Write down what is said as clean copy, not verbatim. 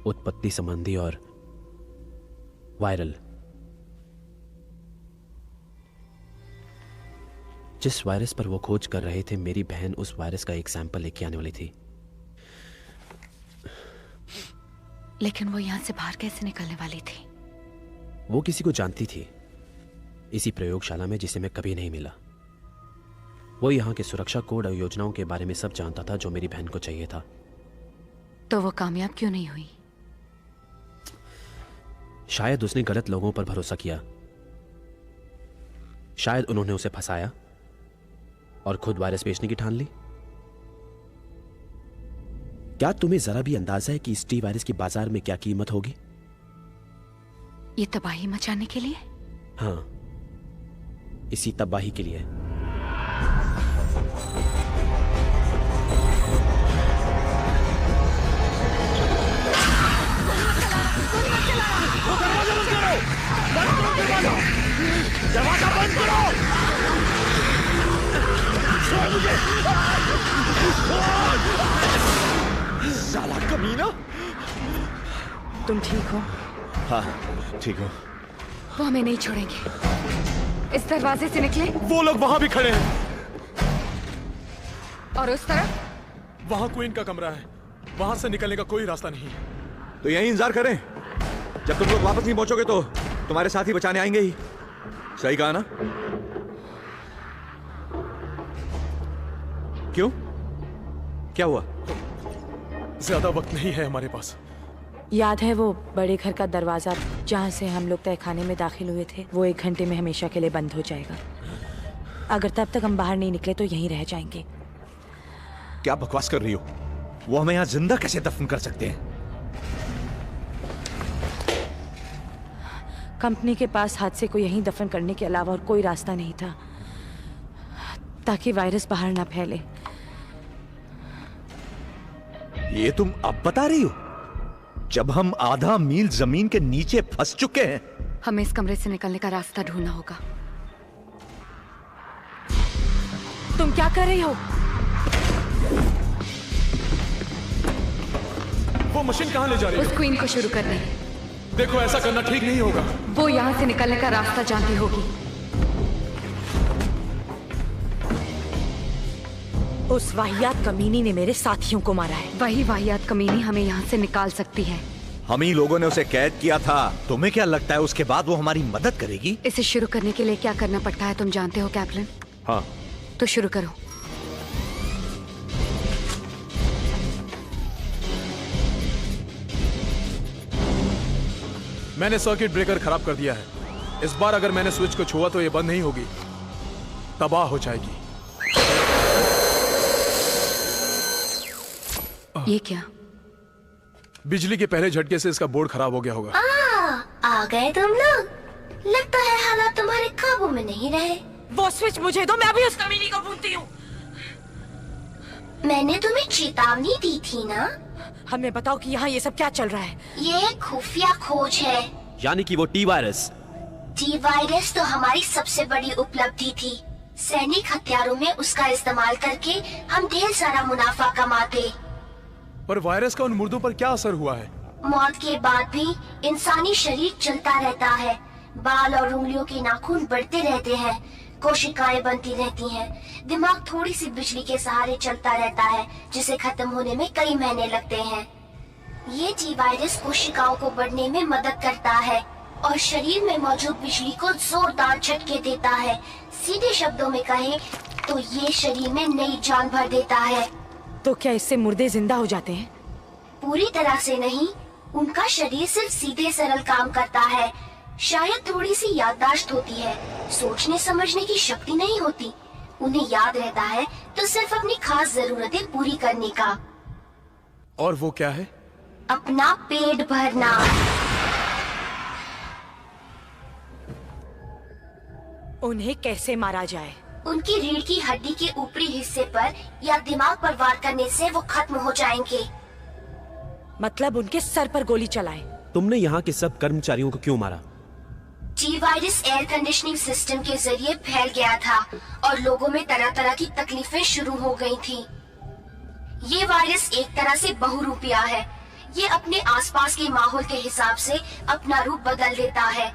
उत्पत्ति संबंधी और वायरल। जिस वायरस पर वो खोज कर रहे थे, मेरी बहन उस वायरस का एक सैंपल लेके आने वाली थी। लेकिन वो यहां से बाहर कैसे निकलने वाली थी? वो किसी को जानती थी, इसी प्रयोगशाला में जिसे मैं कभी नहीं मिला। वो यहाँ के सुरक्षा कोड और योजनाओं के बारे में सब जानता था जो मेरी बहन को चाहिए था। तो वो कामयाब क्यों नहीं हुई? शायद उसने गलत लोगों पर भरोसा किया। शायद उन्होंने उसे फंसाया और खुद वायरस बेचने की ठान ली। क्या तुम्हें जरा भी अंदाजा है कि इस टी वायरस की बाजार में क्या कीमत होगी? ये तबाही मचाने के लिए? हाँ, इसी तबाही के लिए। दरवाजा बंद करो! छोड़ मुझे! साला कमीना! तुम ठीक हो? हाँ, ठीक हो। वो हमें नहीं छोड़ेंगे। इस दरवाजे से निकले। वो लोग वहां भी खड़े हैं। और उस तरफ? वहां क्वीन का कमरा है। वहां से निकलने का कोई रास्ता नहीं है। तो यहीं इंतजार करें। जब तुम लोग वापस नहीं पहुंचोगे तो तुम्हारे साथी बचाने आएंगे ही। सही कहा ना? क्यों? क्या हुआ? ज्यादा वक्त नहीं है हमारे पास। याद है वो बड़े घर का दरवाजा जहाँ से हम लोग तहखाने में दाखिल हुए थे? वो 1 घंटे में हमेशा के लिए बंद हो जाएगा। अगर तब तक हम बाहर नहीं निकले तो यहीं रह जाएंगे। क्या बकवास कर रही हो? वो हमें यहाँ जिंदा कैसे दफन कर सकते हैं? कंपनी के पास हादसे को यहीं दफन करने के अलावा और कोई रास्ता नहीं था, ताकि वायरस बाहर ना फैले। ये तुम अब बता रही हो, जब हम आधा मील जमीन के नीचे फंस चुके हैं? हमें इस कमरे से निकलने का रास्ता ढूंढना होगा। तुम क्या कर रही हो? वो मशीन कहां ले जा रही है? उस क्वीन को शुरू करने। देखो, ऐसा करना ठीक नहीं होगा। वो यहाँ से निकलने का रास्ता जानती होगी। उस वाहियात कमीनी ने मेरे साथियों को मारा है। वही वाहियात कमीनी हमें यहाँ से निकाल सकती है। हम ही लोगों ने उसे कैद किया था। तुम्हें क्या लगता है उसके बाद वो हमारी मदद करेगी? इसे शुरू करने के लिए क्या करना पड़ता है तुम जानते हो कैप्टन? हाँ। तो शुरू करो। मैंने सर्किट ब्रेकर खराब कर दिया है। इस बार अगर मैंने स्विच को छुआ तो ये बंद नहीं होगी, तबाह हो जाएगी। ये क्या? बिजली के पहले झटके से इसका बोर्ड खराब हो गया होगा। आ गए तुम लोग। लगता है हालात तुम्हारे काबू में नहीं रहे। वो स्विच मुझे दो, मैं भी उस कमीनी को ढूंढती हूँ। मैंने तुम्हें चेतावनी दी थी ना। हमें बताओ कि यहाँ ये सब क्या चल रहा है? ये एक खुफिया खोज है। यानी कि वो टी वायरस। टी वायरस तो हमारी सबसे बड़ी उपलब्धि थी। सैनिक हथियारों में उसका इस्तेमाल करके हम ढेर सारा मुनाफा कमाते। पर वायरस का उन मुर्दों पर क्या असर हुआ है? मौत के बाद भी इंसानी शरीर चलता रहता है। बाल और उंगलियों के नाखून बढ़ते रहते हैं, कोशिकाएं बनती रहती हैं, दिमाग थोड़ी सी बिजली के सहारे चलता रहता है, जिसे खत्म होने में कई महीने लगते हैं। ये टी वायरस कोशिकाओं को बढ़ने में मदद करता है और शरीर में मौजूद बिजली को जोरदार झटके देता है। सीधे शब्दों में कहें तो ये शरीर में नई जान भर देता है। तो क्या इससे मुर्दे जिंदा हो जाते हैं? पूरी तरह से नहीं, उनका शरीर सिर्फ सीधे सरल काम करता है। शायद थोड़ी सी याददाश्त होती है, सोचने समझने की शक्ति नहीं होती। उन्हें याद रहता है तो सिर्फ अपनी खास जरूरतें पूरी करने का। और वो क्या है? अपना पेट भरना। उन्हें कैसे मारा जाए? उनकी रीढ़ की हड्डी के ऊपरी हिस्से पर या दिमाग पर वार करने से वो खत्म हो जाएंगे। मतलब उनके सर पर गोली चलाए। तुमने यहाँ के सब कर्मचारियों को क्यों मारा? T virus air conditioning system के जरिए फैल गया था और लोगों में तरह तरह की तकलीफें शुरू हो गई थी। ये वायरस एक तरह से बहुरूपिया है। ये अपने आसपास के माहौल के हिसाब से अपना रूप बदल देता है।